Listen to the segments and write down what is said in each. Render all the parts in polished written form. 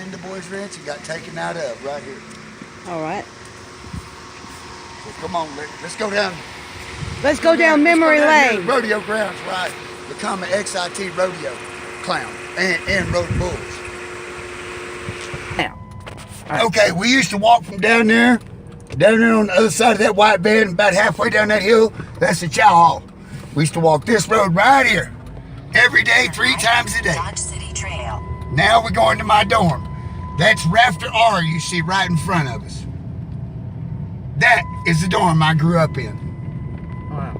into Boys Ranch and got taken out of right here. All right. So come on, let's go down. Let's go down memory lane. Rodeo grounds, right? Become an XIT rodeo clown and rode bulls. Now. Right. Okay, we used to walk from down there on the other side of that white van, about halfway down that hill. That's the chow hall. We used to walk this road right here every day, 3 times a day. Dodge City Trail. Now we're going to my dorm. That's Rafter R you see right in front of us. That is the dorm I grew up in. Wow.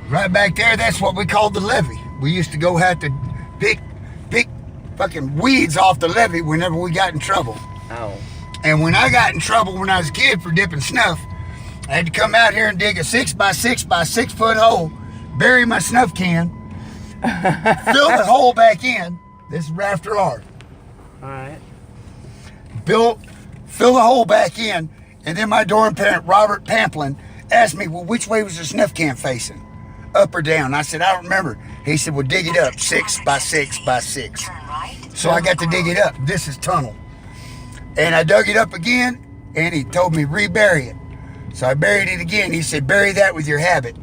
Right back there, that's what we called the levee. We used to go have to pick fucking weeds off the levee whenever we got in trouble. Oh. And when I got in trouble when I was a kid for dipping snuff, I had to come out here and dig a 6 by 6 by 6 foot hole, bury my snuff can, fill the hole back in. This is Rafter R. All right. Fill the hole back in, and then my dorm parent, Robert Pamplin, asked me, well, which way was the snuff can facing? Up or down? I said, I don't remember. He said, well, dig it up 6 by 6 by 6. So I got to dig it up. This is tunnel. And I dug it up again, and he told me, rebury it. So I buried it again. He said, bury that with your habit.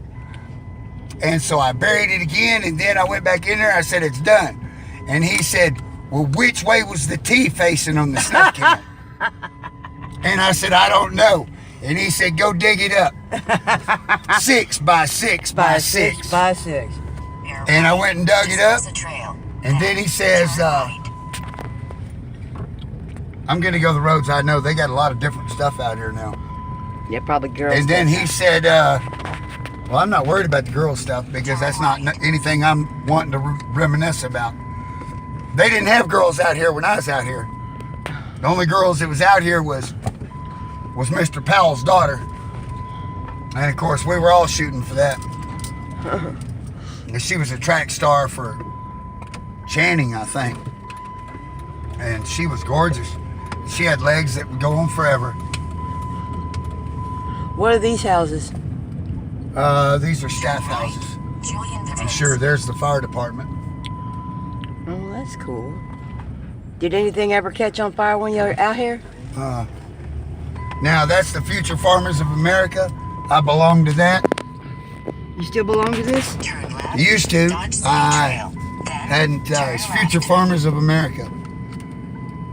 And so I buried it again, and then I went back in there. I said, it's done. And he said, well, which way was the T facing on the snuff can? And I said, I don't know. And he said, go dig it up. 6 by 6 by 6 by 6. And I went and dug it up. And then he says, I'm going to go the roads I know. They got a lot of different stuff out here now. Yeah, probably girls. And then he said, well, I'm not worried about the girl stuff because that's not anything I'm wanting to reminisce about. They didn't have girls out here when I was out here. The only girls that was out here was Mr. Powell's daughter. And of course, we were all shooting for that. And she was a track star for Channing, I think. And she was gorgeous. She had legs that would go on forever. What are these houses? These are staff houses. I'm sure there's the fire department. Oh, that's cool. Did anything ever catch on fire when you were out here? Now, that's the Future Farmers of America. I belong to that. You still belong to this? Used to. I hadn't. It's Future Farmers of America.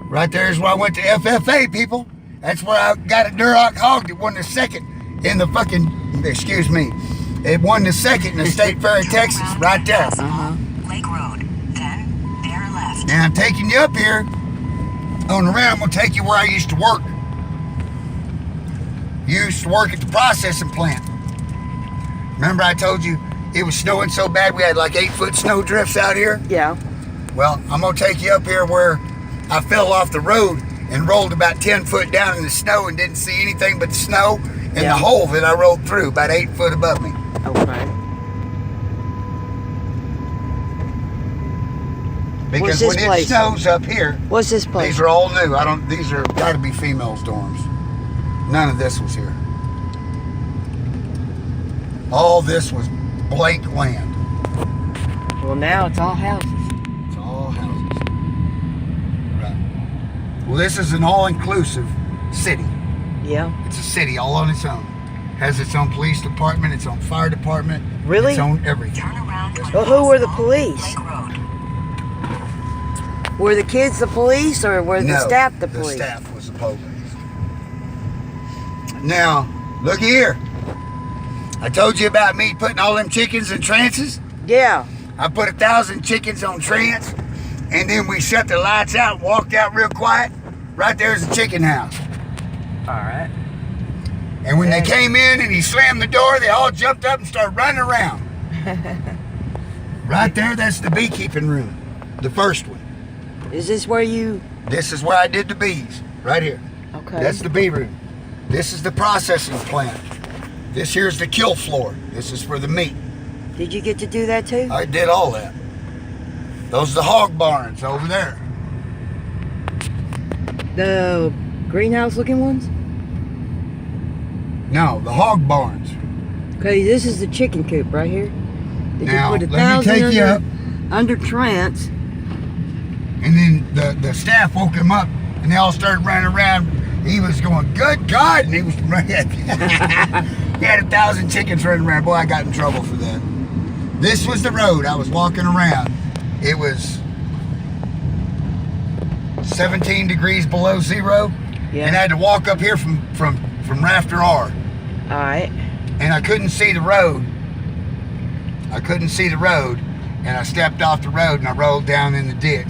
Right there is where I went to FFA, people. That's where I got a Duroc hog that won the second in the fucking, excuse me, it won the second in the State Fair of Texas, right there. Lake Road, then bear left. Now I'm taking you up here on the ramp. I'm gonna take you where I used to work. Used to work at the processing plant. Remember I told you it was snowing so bad we had like 8-foot snow drifts out here? Yeah. Well, I'm gonna take you up here where I fell off the road and rolled about 10 foot down in the snow and didn't see anything but the snow and the hole that I rolled through about 8 foot above me. Okay. Because when it snows up here, what's this place? These are all new. These are gotta be females' dorms. None of this was here. All this was blank land. Well, now it's all houses. It's all houses. Right. Well, this is an all-inclusive city. Yeah. It's a city all on its own. Has its own police department, its own fire department. Really? Its own everything. Well, who were the police? Were the kids the police or were the staff the police? The staff was the police. Now, look here. I told you about me putting all them chickens in trances? Yeah. I put 1,000 chickens on trance, and then we shut the lights out and walked out real quiet. Right there's the chicken house. All right. And when they came in and he slammed the door, they all jumped up and started running around. Right there, that's the beekeeping room. The first one. Is this where you... This is where I did the bees. Right here. Okay. That's the bee room. This is the processing plant. This here's the kill floor. This is for the meat. Did you get to do that too? I did all that. Those are the hog barns over there. The greenhouse looking ones? No, the hog barns. Okay, this is the chicken coop right here. Did Now, you put let me 1,000 take you up. under trance? And then the staff woke him up, and they all started running around. He was going, good God, and he was running. He had 1,000 chickens running around. Boy, I got in trouble for that. This was the road. I was walking around. It was 17 degrees below zero, Yeah. and I had to walk up here from Rafter R. All right. And I couldn't see the road. I couldn't see the road, and I stepped off the road and I rolled down in the ditch.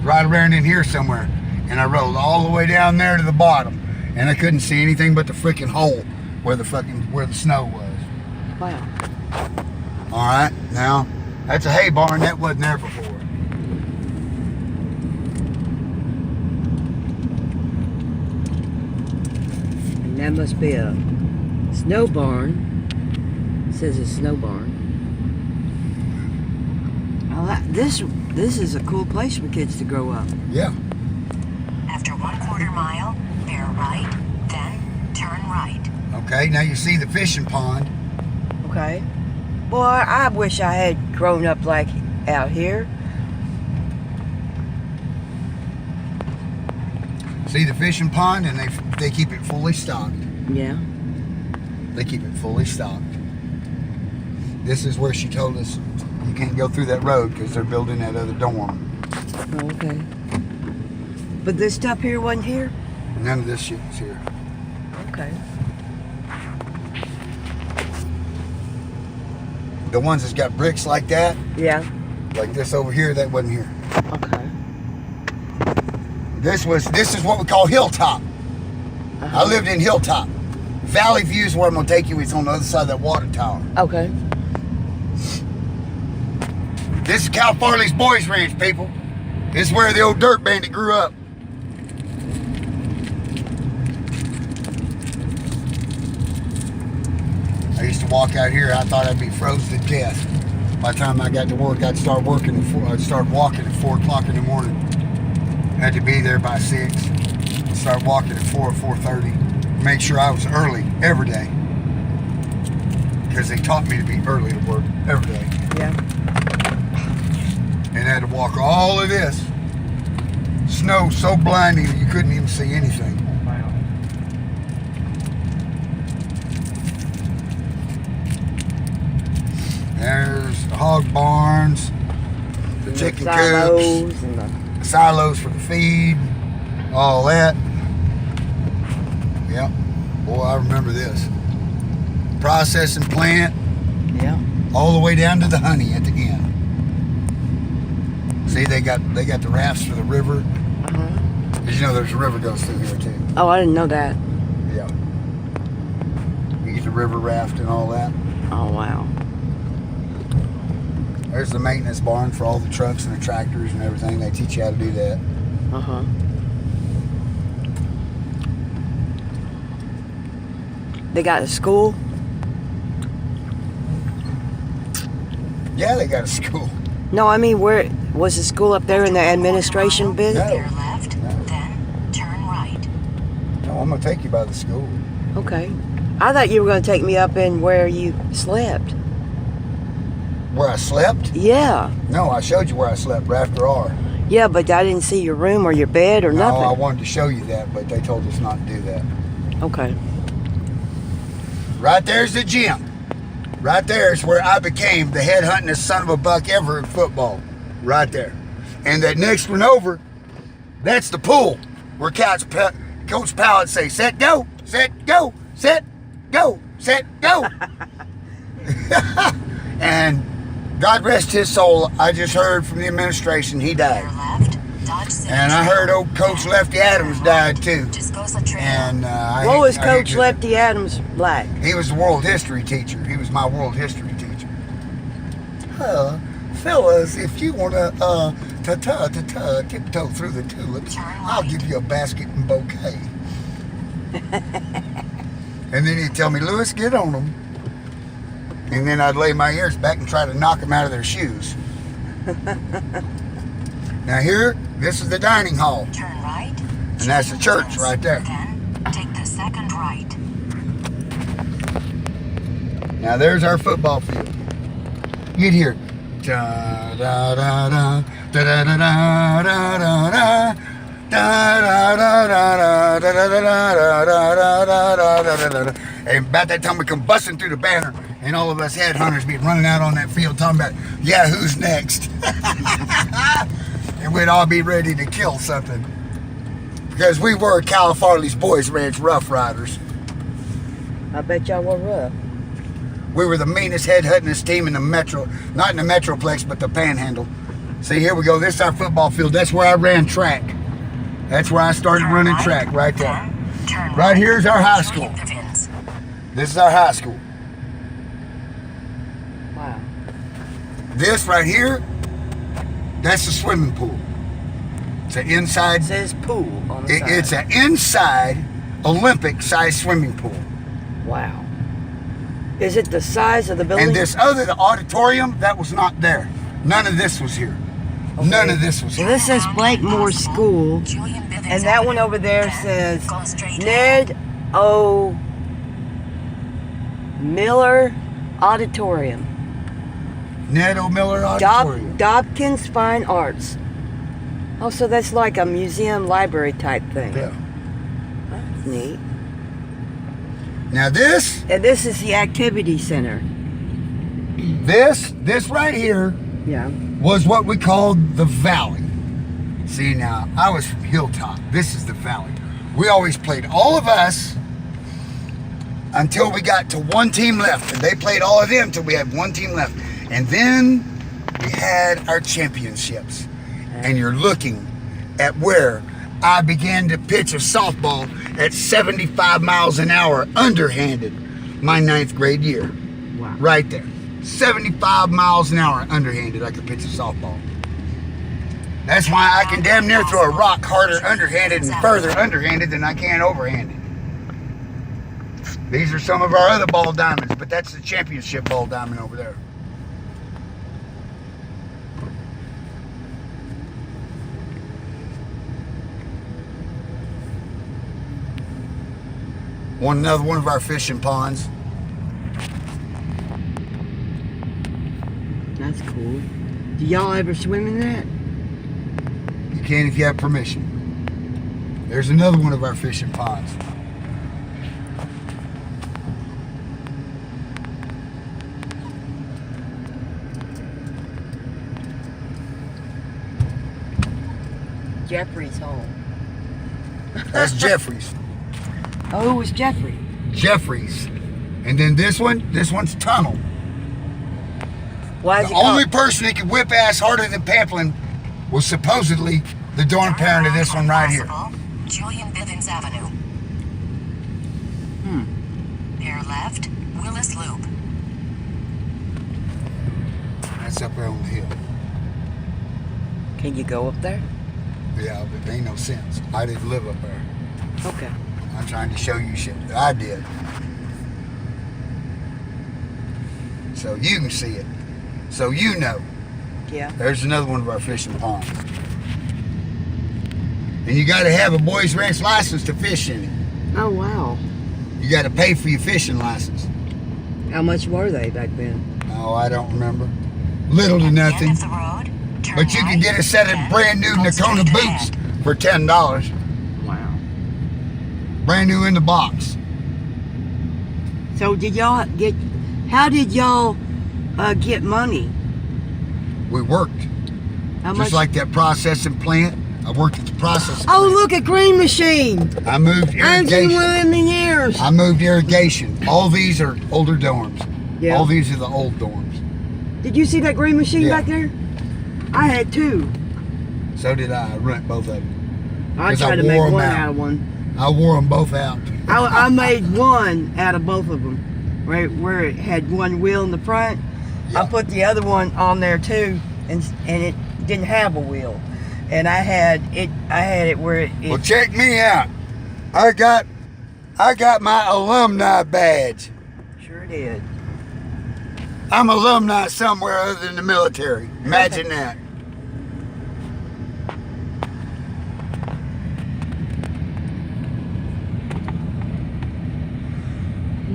Right around in here somewhere. And I rolled all the way down there to the bottom, and I couldn't see anything but the freaking hole where the snow was. Wow. All right, now that's a hay barn that wasn't there before. And that must be a snow barn. It says a snow barn. Oh, this is a cool place for kids to grow up. Yeah. After 1/4 mile, bear right, then turn right. Okay, now you see the fishing pond. Okay. Boy, I wish I had grown up like out here. See the fishing pond, and they keep it fully stocked. Yeah. They keep it fully stocked. This is where she told us you can't go through that road because they're building that other dorm. Oh, okay. But this stuff here wasn't here? None of this shit is here. Okay. The ones that's got bricks like that, Yeah. like this over here, that wasn't here. Okay. This is what we call Hilltop. I lived in Hilltop. Valley View is where I'm gonna take you. It's on the other side of that water tower. Okay. This is Cal Farley's Boys Ranch, people. This is where the old dirt bandit grew up. I used to walk out here. I thought I'd be frozen to death. By the time I got to work, I'd start walking at 4 o'clock in the morning. I had to be there by 6. Start walking at 4 or 4:30. Make sure I was early every day. Because they taught me to be early to work every day. Yeah. And I had to walk all of this. Snow so blinding that you couldn't even see anything. Wow. There's the hog barns, the chicken coops, silos and the silos for the feed, all that. Yep. Boy, I remember this. Processing plant, yeah. all the way down to the honey at the end. See, they got the rafts for the river. Uh-huh. Did you know there's a river goes through here too? Oh, I didn't know that. Yeah. You get the river raft and all that. Oh, wow. There's the maintenance barn for all the trucks and the tractors and everything. They teach you how to do that. Uh-huh. They got a school? Yeah, they got a school. No, I mean, where was the school up there in the administration business? No. Bear left, then turn right. No, I'm gonna take you by the school. Okay. I thought you were going to take me up in where you slept. Where I slept? Yeah. No, I showed you where I slept, Rafter R. Yeah, but I didn't see your room or your bed or No, I nothing. wanted to show you that, but they told us not to do that. Okay. Right there's the gym. Right there is where I became the head huntingest son of a buck ever in football. Right there. And that next one over, that's the pool where Coach Powell say, set, go, set, go, set, go, set, go. And God rest his soul, I just heard from the administration he Bear died. left, dodge center. And I heard old Coach Lefty Adams died too. Just goes the trail. And What was I hate Coach to- Lefty Adams like? He was a world history teacher. He was my world history teacher. Fellas, if you want to tiptoe through the tulips, Turn I'll right. give you a basket and bouquet. And then he'd tell me, Lewis, get on them. And then I'd lay my ears back and try to knock them out of their shoes. Now here, this is the dining hall. Turn right. And that's the church right there. Then take the second right. Now there's our football field. You'd hear da da da da da da da da da da da. And about that time we come busting through the banner, and all of us headhunters be running out on that field talking about, yeah, who's next? And we'd all be ready to kill something. Because we were Cal Farley's Boys Ranch Rough Riders. I bet y'all were rough. We were the meanest headhuntingest team in the metro, not in the Metroplex, but the Panhandle. See, here we go. This is our football field. That's where I ran track. That's where I started running track, right there. Right here's our high school. This is our high school. Wow. This right here, that's the swimming pool. It's an inside. It says pool on the side. It's an inside Olympic-sized swimming pool. Wow. Is it the size of the building? And this other, the auditorium, that was not there. None of this was here. Okay. None of this was So here. this says Blakemore School, and that one over there says Ned O. Miller Auditorium. Ned O. Miller Auditorium. Dobkins Fine Arts. Oh, so that's like a museum library type thing. Yeah. That's neat. Now this, And this is the activity center. this right here Yeah. was what we called the Valley. See, now, I was from Hilltop. This is the Valley. We always played, all of us, until we got to one team left. And they played all of them until we had one team left. And then we had our championships. And you're looking at where I began to pitch a softball at 75 miles an hour underhanded my 9th grade year. Wow. Right there. 75 miles an hour underhanded, I could pitch a softball. That's why I can damn near throw a rock harder underhanded and further underhanded than I can overhanded. These are some of our other ball diamonds, but that's the championship ball diamond over there. Another one of our fishing ponds. That's cool. Do y'all ever swim in that? You can if you have permission. There's another one of our fishing ponds. Jeffrey's home. That's Jeffrey's. Oh, who was Jeffrey? Jeffrey's. And then this one's Tunnel. Why is The it called- only person that could whip ass harder than Pamplin was supposedly the dorm parent of this one right here. Julian Bivens Avenue. Bear left, Willis Loop. That's up there on the hill. Can you go up there? Yeah, but there ain't no sense. I didn't live up there. Okay. I'm trying to show you shit that I did. So you can see it. So you know. Yeah. There's another one of our fishing ponds. And you got to have a Boys Ranch license to fish in it. Oh, wow. You got to pay for your fishing license. How much were they back then? Oh, I don't remember. Little to At the nothing. end of the road, turn But you can right, get a set of then brand new go Nakona straight boots ahead. for $10. Wow. Brand new in the box. So how did y'all get money? We worked. How Just like that processing plant. I worked at the processing Oh, plant. look, a green machine. I moved I ain't seen one irrigation. of them in years. I moved irrigation. All these are older dorms. Yeah. All these are the old dorms. Did you see that green machine Yeah. back there? I had two. So did I. I rent both of them. I 'Cause I tried to make wore 'em one out. out of one. I wore them both out. I made one out of both of them, right where it had one wheel in the front. Yeah. I put the other one on there too, and it didn't have a wheel, and I had it where it. Well, check me out. I got my alumni badge. Sure did. I'm alumni somewhere other than the military. Imagine that.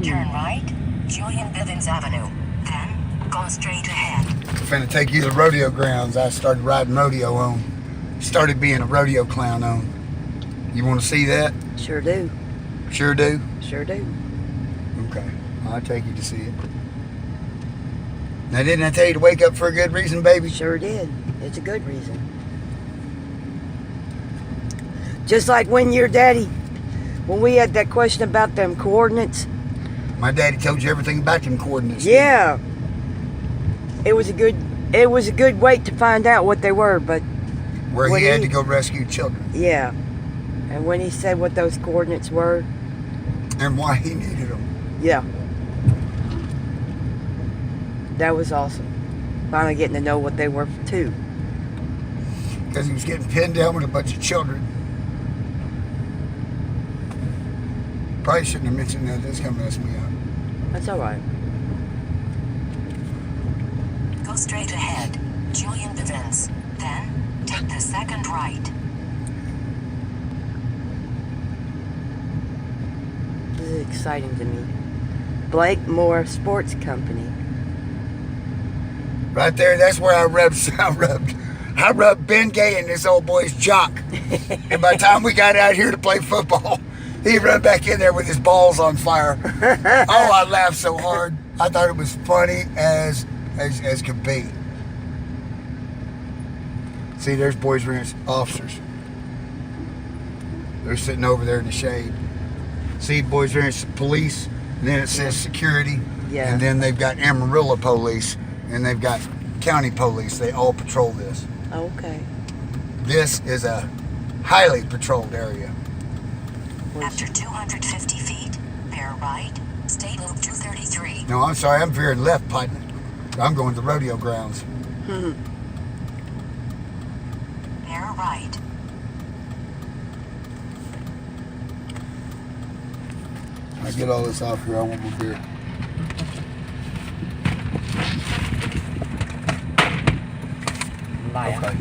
Turn right, Julian Bivens Avenue. Then go straight ahead. Finna take you to the rodeo grounds I started riding rodeo on. Started being a rodeo clown on. You want to see that? Sure do. Sure do? Sure do. Okay. I'll take you to see it. Now, didn't I tell you to wake up for a good reason, baby? Sure did. It's a good reason. Just like when we had that question about them coordinates. My daddy told you everything about them coordinates. Yeah. It was a good wait to find out what they were, but Where he had to go rescue children. yeah. And when he said what those coordinates were, And why he needed them. yeah. That was awesome. Finally getting to know what they were too. Because he was getting pinned down with a bunch of children. Probably shouldn't have mentioned that. That's going to mess me up. That's all right. Go straight ahead. Julian Bivens. Then take the second right. This is exciting to me. Blake Moore Sports Company. Right there, that's where I rubbed Ben Gay in this old boy's jock. And by the time we got out here to play football, he run back in there with his balls on fire. Oh, I laughed so hard. I thought it was funny as could be. See, there's Boys Ranch officers. They're sitting over there in the shade. See, Boys Ranch police, and then it says security. Yeah. And then they've got Amarillo police, and they've got county police. They all patrol this. Okay. This is a highly patrolled area. After 250 feet, bear right. State Loop 233. No, I'm sorry, I'm veering left, partner. I'm going to the rodeo grounds. Bear right. I get all this off here, I want more beer. Liar. Okay.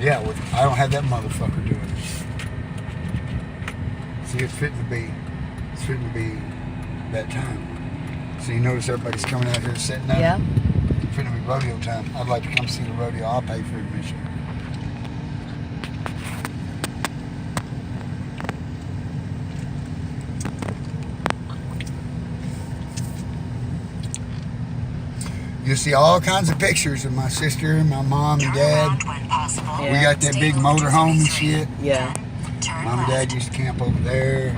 Yeah, well, I don't have that motherfucker doing it. See, it's fitting to be that time. So you notice everybody's coming out here sitting up? Yeah. It's fitting to be rodeo time. I'd like to come see the rodeo. I'll pay for admission. You'll see all kinds of pictures of my sister and my mom and Turn dad. around when possible. We got that big motorhome and shit. Yeah. Turn Mom and left. Dad used to camp over there.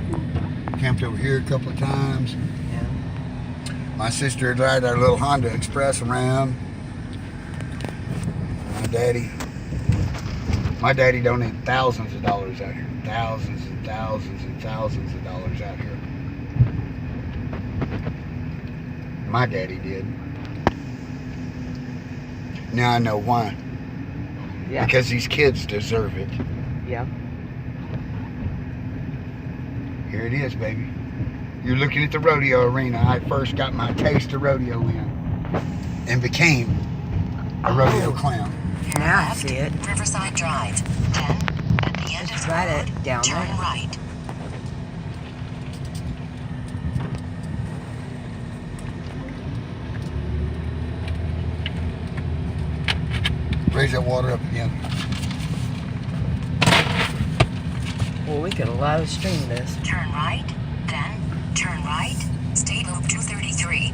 Camped over here a couple of times. Yeah. My sister had ride our little Honda Express around. My daddy donated thousands of dollars out here. Thousands and thousands and thousands of dollars out here. My daddy did. Now I know why. Yeah. Because these kids deserve it. Yeah. Here it is, baby. You're looking at the rodeo arena. I first got my taste of rodeo in and became a rodeo clown. Bear Now I left, see it. Riverside Drive. Then, at the end It's of the right road, at- down turn there. right. Raise that water up again. Well, we could live stream this. Turn right. Then, turn right. State Loop 233.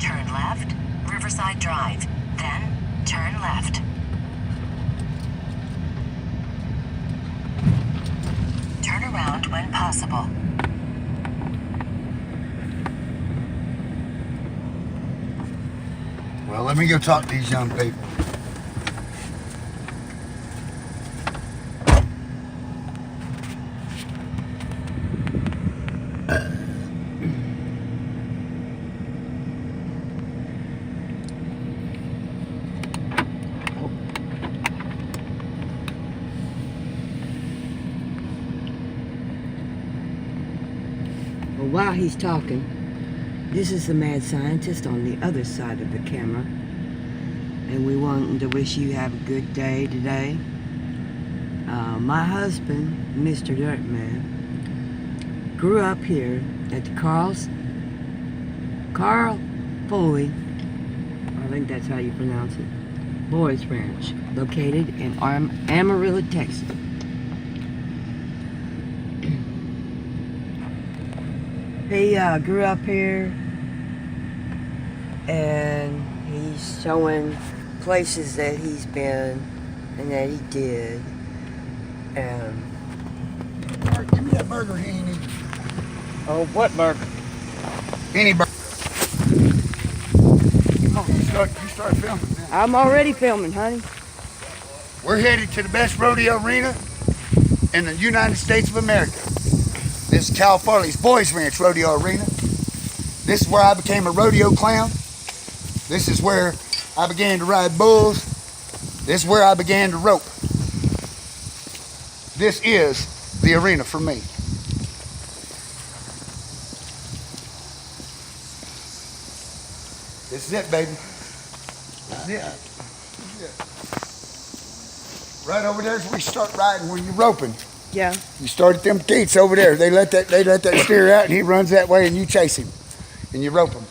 Turn left. Riverside Drive. Then, turn left. Turn around when possible. Well, let me go talk to these young people. Well, while he's talking, this is the mad scientist on the other side of the camera. and we wanted to wish you have a good day today. My husband, Mr. Dirtman, grew up here at the Carl Foley, I think that's how you pronounce it, Boys Ranch, located in Amarillo, Texas. He grew up here, and he's showing places that he's been and that he did. And Mark, give me that burger he ain't eating. oh, what burger? Any burger. Oh, you start filming now. I'm already filming, honey. We're headed to the best rodeo arena in the United States of America. This is Cal Farley's Boys Ranch Rodeo Arena. This is where I became a rodeo clown. This is where I began to ride bulls. This is where I began to rope. This is the arena for me. This is it, baby. This is it. Right over there is where you start riding when you're roping. Yeah. You start at them teats over there. They let that steer out, and he runs that way, and you chase him, and you rope him.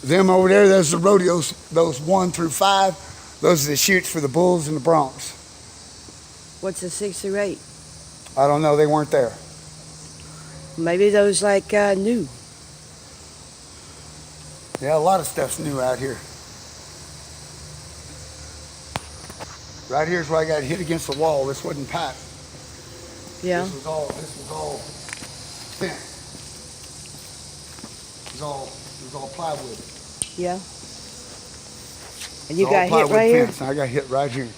Them over there, those are the rodeos. Those 1 through 5. Those are the chutes for the bulls and the broncs. What's the 6 through 8? I don't know. They weren't there. Maybe those like new. Yeah, a lot of stuff's new out here. Right here's where I got hit against the wall. This wasn't pipe. Yeah. This was all fence. It was all plywood. Yeah. And you It's all got hit plywood right here? fence. I got hit right here.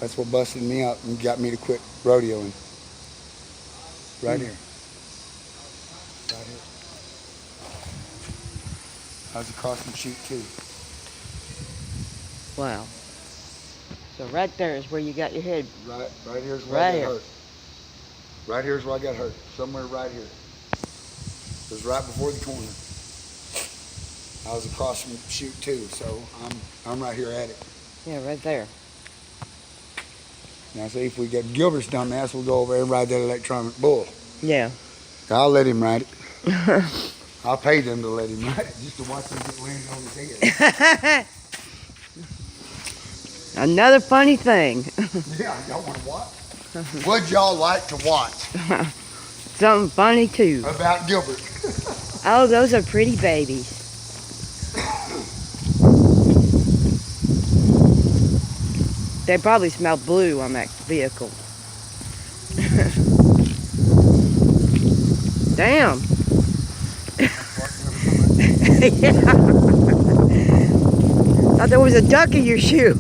That's what busted me up and got me to quit rodeoing. Right here. Right here. I was across the chute too. Wow. So right there is where you got your head. Right here's where I got hurt. Right here's where I got hurt. Somewhere right here. It was right before the corner. I was across from the chute too, so I'm right here at it. Yeah, right there. Now see, if we get Gilbert's dumbass, we'll go over there and ride that electronic bull. Yeah. I'll let him ride it. I'll pay them to let him ride it, just to watch him get landed on his head. Another funny thing. Yeah, y'all want to watch? What'd y'all like to watch? Something funny too. About Gilbert. Oh, those are pretty babies. They probably smell blue on that vehicle. Damn. Yeah. Thought there was a duck in your shoe.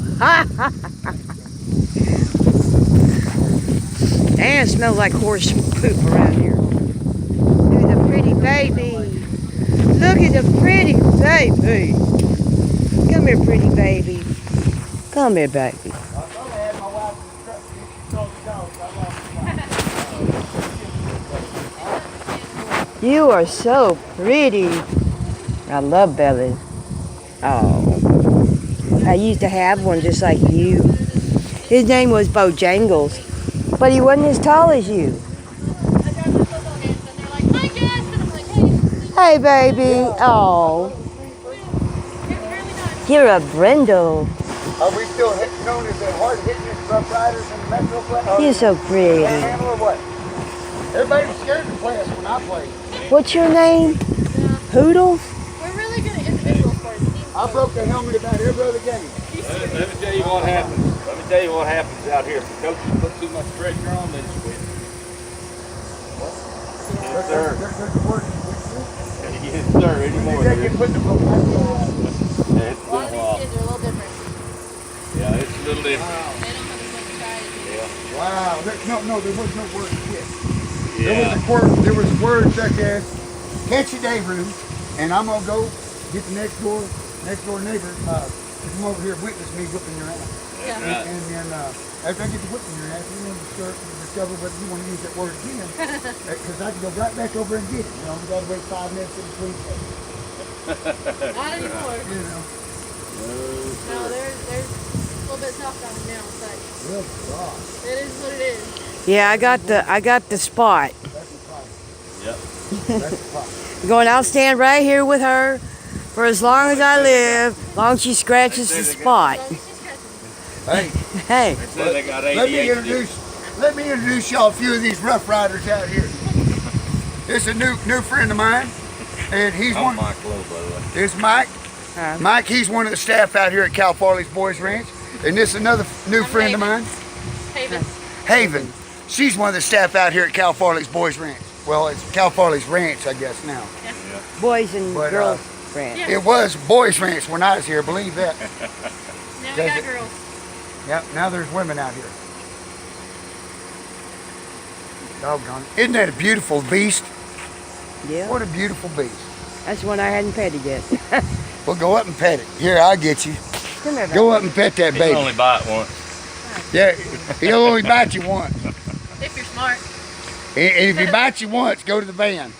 And it smells like horse poop around here. Look at the pretty baby. Look at the pretty baby. Come here, pretty baby. Come here, baby. You are so pretty. I love Belly. Oh. I used to have one just like you. His name was Bojangles, but he wasn't as tall as you. Hey, baby. Oh. You're a Brindle. Are we still known as the hard-hitting Rough Riders in the Metro Play? You're so pretty. Or what? Everybody was scared to play us when I played. What's your name? Hoodles? We're really good at individual sports. I broke the helmet about every other game. Let me tell you what happens. Let me tell you what happens out here. If the coaches put too much pressure on, they just quit. Yes, sir. Yes, sir. Anymore. They get put the book. Yeah, it's A lot of these kids are a little different. Yeah, it's a little different. They don't have as much pride as you. Wow. No, there was no word yet. Yeah. There was a word such as catch a day room, and I'm gonna go get the next door neighbor to come over here and witness me whipping your ass. Yeah. And then after I get to whipping your ass, you want to start to discover whether you want to use that word again, because I can go right back over and get it. You know, we got to wait 5 minutes in between. Not anymore. You know. No, there's a little bit soft on it now, but Good God. it is what it is. Yeah, I got the spot. That's a problem. Yep. That's a problem. Going, I'll stand right here with her for as long as I live, as long as she scratches the spot. As long as she's catching. Hey, Hey, They said they got let me introduce y'all a few of these Rough Riders out here. This is a new friend of mine, and he's I'm one. Mike Lowe, by the way. This is Mike. Mike, he's one of the staff out here at Cal Farley's Boys Ranch, and this is another new friend of mine, Haven. Haven. She's one of the staff out here at Cal Farley's Boys Ranch. Well, it's Cal Farley's Ranch, I guess now. boys and But, girls ranch. Yeah. It was Boys Ranch when I was here, believe that. Now we Does got it? girls. Yep, now there's women out here. Doggone it. Isn't that a beautiful beast? Yeah, What a beautiful beast. that's one I hadn't petted yet. Well, go up and pet it. Here, I'll get you. Come here, Go up and pet that He can baby. only bite once. Yeah, he'll only bite you once. If you're smart. And if he bites you once, go to the van.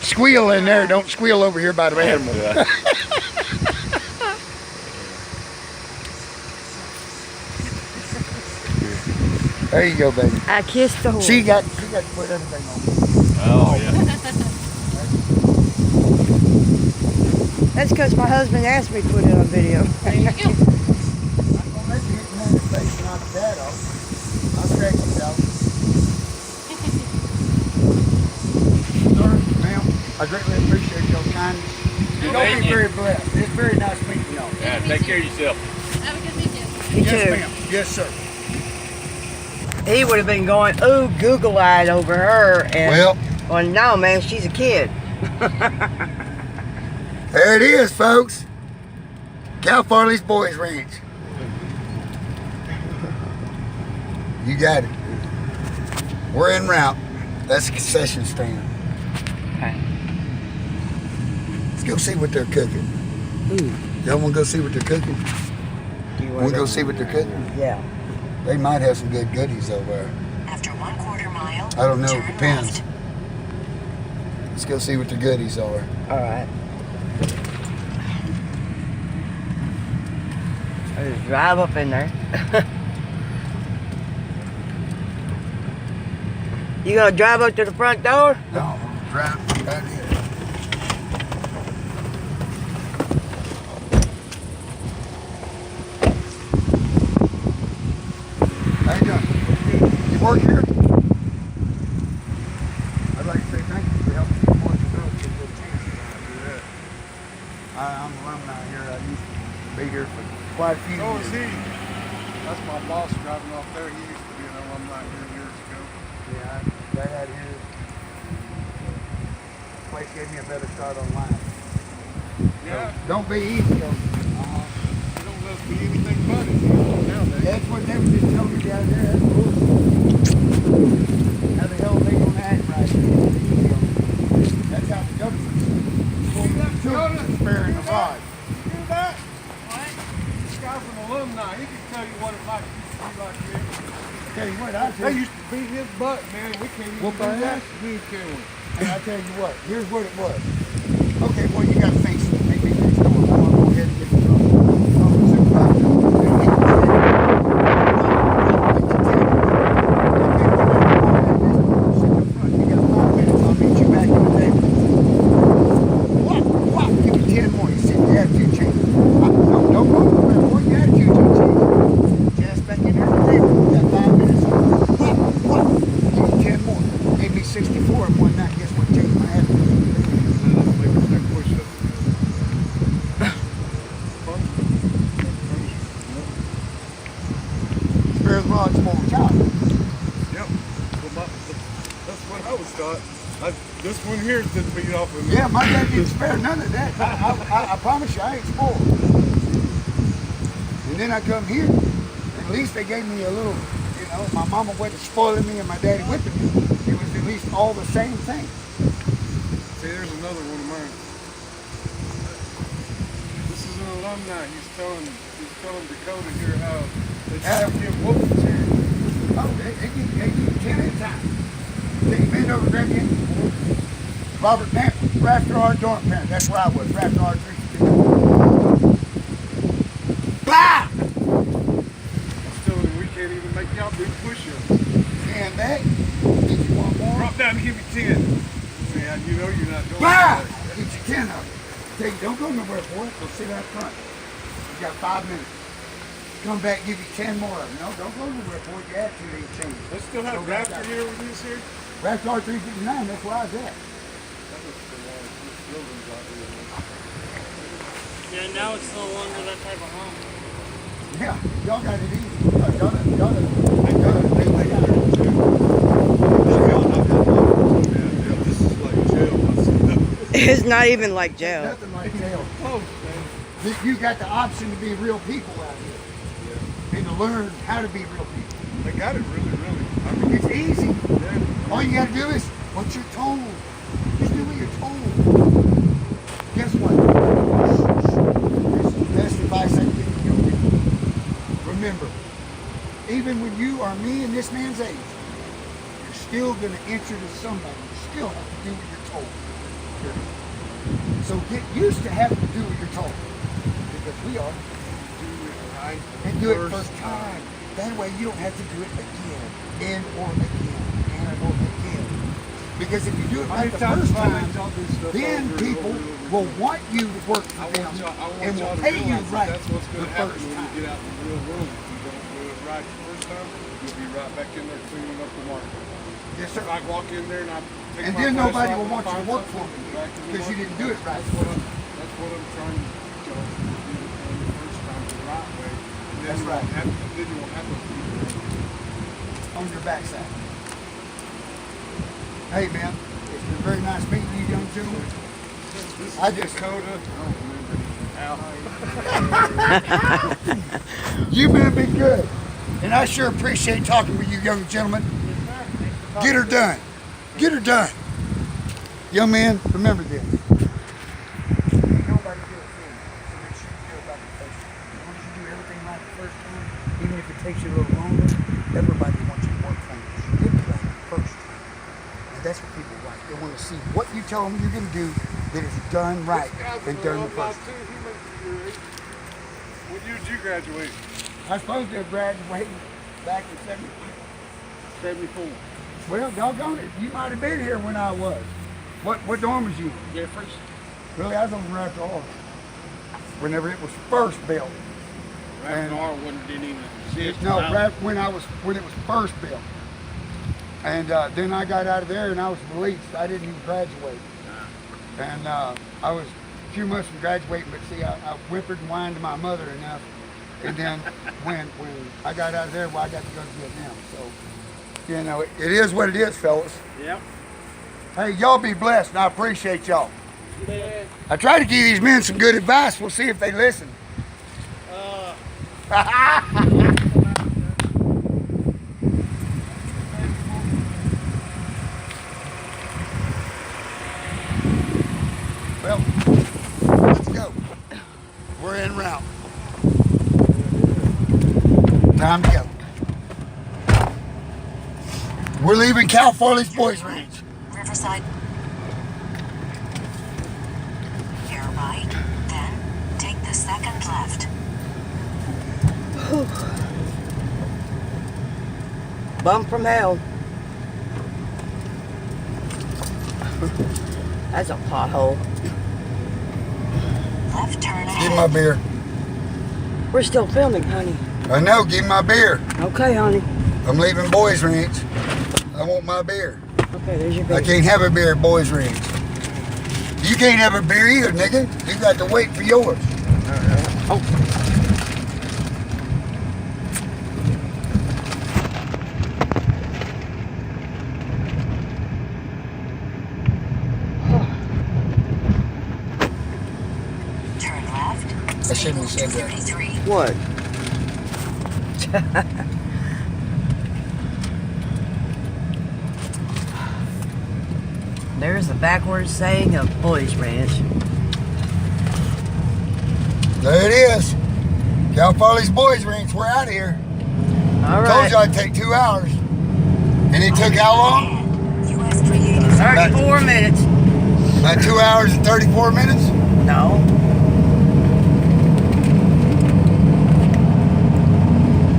Squeal in there. Don't squeal over here by the animal. Yeah. There you go, baby. I kissed the horse. She got to put everything on. Oh, yeah. That's because my husband asked me to put it on video. There you go. I'm gonna let you hit me in the face and knock the dad off. I'll scratch it out. Sir, ma'am, I greatly appreciate your kindness. Y'all be very blessed. It's very nice meeting y'all. Yeah, take care of yourself. Have a good weekend. Me Yes, too. ma'am. Yes, sir. He would have been going, ooh, Google-eyed over her. And Well, no, man, she's a kid. there it is, folks. Cal Farley's Boys Ranch. You got it. We're en route. That's a concession stand. Okay. Let's go see what they're cooking. Y'all want to go see what they're cooking? You Want to go see what they're cooking? Yeah. They might have some good goodies over there. After 1/4 mile, I don't know. It turn depends. left. Let's go see what the goodies are. All right. I just drive up in there. You gonna drive up to the front door? No, drive right here. How you doing? You work here? I'd like to say thank you for helping the boys and girls get a good chance to do that. I'm an alumni here. I used to be here for quite a few So years. is he. That's my boss driving off there. He used to be an alumni here years ago. Yeah, that out here. Place gave me a better start on life. Yeah, Don't be easy on me. you don't let be anything but it nowadays. That's what they were just telling me down there. That's bullshit. How the hell are they gonna act right? That's how the government. Children sparing the rod. You do that? This guy's an alumni. He can tell you what it like used to be like here. Tell you what, I They tell you. used to beat his butt, man. We can't even Whoop do our that. ass? We can we? And I tell you what, here's what it was. Okay, well you gotta face it. Make me next door. I'm gonna go ahead and get the This one here is just beat off of me. Yeah, my dad didn't spare none of that. I promise you, I ain't spoiled. And then I come here. At least they gave me a little, you know, my mama wasn't spoiling me and my daddy whipping me. It was at least all the same thing. See, there's another one of mine. This is an alumni. He's telling Dakota here how they have to give whoopings here. Oh, they give you 10 at a time. Take your bend over, grab you. Robert Pamp, Rafter R. Dorm Parent. That's where I was, Rafter R. 352. push-ups. 10 back. Get you one more. Drop down and give me 10. See, you know you're not doing Bah! that. Get you 10 of them. Tell you, don't go nowhere, boy. Go sit out front. You got 5 minutes. Come back, give you 10 more of them. No, don't go nowhere, boy. Your attitude ain't changed. Let's still have Go back Raptor out. here with this here. Raptor 359, that's where I was at. That looks the one. This building's out here. Yeah, now it's no longer that type of home. Yeah, y'all got it easy. Y'all got it. Yeah, this is like jail. It's not even like jail. Nothing like jail. You got the option to be real people out here. And to learn how to be real people. They got it really. I mean, It's easy. yeah. All you gotta do is what you're told. Just do what you're told. Guess what? This is the best advice I can give you. Remember, even when you are me and this man's age, you're still gonna answer to somebody. You still have to do what you're told. So get used to having to do what you're told. Because we are. Do it right. And do it first time. That way you don't have to do it again. And or again. Because if you do it right the first time, then people will want you to work for them and will pay you right That's what's the going to happen first when time. you get out in the real world. If you don't do it right the first time, you'll be right back in there cleaning up the market. Yes, sir. If I walk in there and I take And my then trash nobody out will and want you to find work for something, me back in the because you market. didn't do it right. That's what I'm trying to tell you. Do it the first time the right way. And then That's you right. won't have, then you won't have those people. On your backside. Hey, man. It's been very nice meeting you, young gentlemen. I just Dakota. I don't remember. Al. You've been good. And I sure appreciate talking with you, young gentlemen. Get her done. Get her done. Young man, remember this. Nobody do it for you. So make sure you do it right the first time. As long as you do everything right the first time, even if it takes you a little longer, everybody wants you to work for you. You did it right the first time. And that's what people like. They want to see what you tell them you're going to do that is done right and done the first time. What year did you graduate? I was supposed to have graduated back in 74. Well, doggone it. You might have been here when I was. What dorm was you in? Jeffries? Really, I was on Raptor R. Whenever it was first built. And- Raptor didn't even exist. No, when it was first built. And then I got out of there and I was released. I didn't even graduate. And I was a few months from graduating, but see, I whimpered and whined to my mother enough. And then when I got out of there, well, I got to go to Vietnam. So, you know, it is what it is, fellas. Yep. Hey, y'all be blessed, and I appreciate y'all. I try to give these men some good advice. We'll see if they listen. Well, let's go. We're en route. Time to go. We're leaving Cal Farley's Boys Ranch. Riverside. Bear right, then take the second left. Bump from hell. That's a pothole. Left turn Give me my ahead. beer. We're still filming, honey. I know, give me my beer. Okay, honey. I'm leaving Boys Ranch. I want my beer. Okay, there's your I baby. can't have a beer at Boys Ranch. You can't have a beer either, nigga. You got to wait for yours. Oh. Turn left. I shouldn't have said that. 233. What? There's the backwards saying of Boys Ranch. There it is. Cal Farley's Boys Ranch. We're out of here. All Told right. you I'd take 2 hours. And it took how long? US 385. 34 minutes. About 2 hours and 34 minutes? No.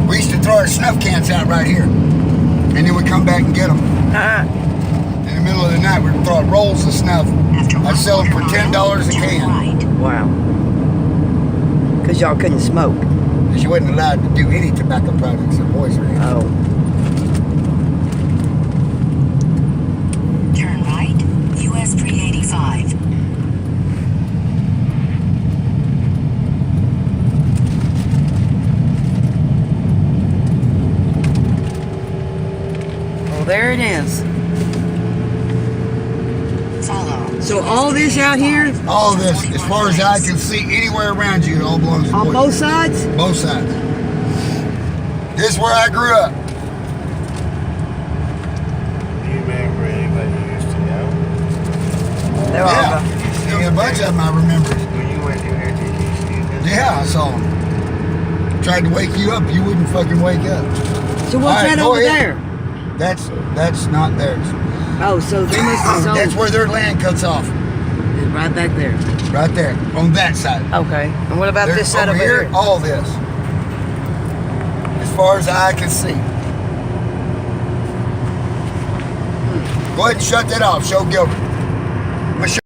We used to throw our snuff cans out right here. And then we come back and get them. In the middle of the night, we'd throw rolls of snuff. After I'd sell them for $10 a turn can. right. Wow. Because y'all couldn't smoke. Because you wasn't allowed to do any tobacco products in boys around. Oh. Turn right, US 385. Well, there it is. Follow. So all this out here, All of this, as far as I can see, anywhere around you, it all belongs to on boys. both sides? Both sides. This is where I grew up. Do you remember anybody you used to know? They're all Yeah. gone. Yeah, a bunch of them I remember. When you went through here, did you see them? Yeah, I saw them. Tried to wake you up, you wouldn't fucking wake up. So what's All right, that go over ahead. there? That's not theirs. Oh, so they must have sold That's where their land cuts off. it right back there. Right there, on that side. Okay. And what about There's this side over here, here? all this. As far as I can see. Go ahead and shut that off. Show Gilbert. I'm gonna show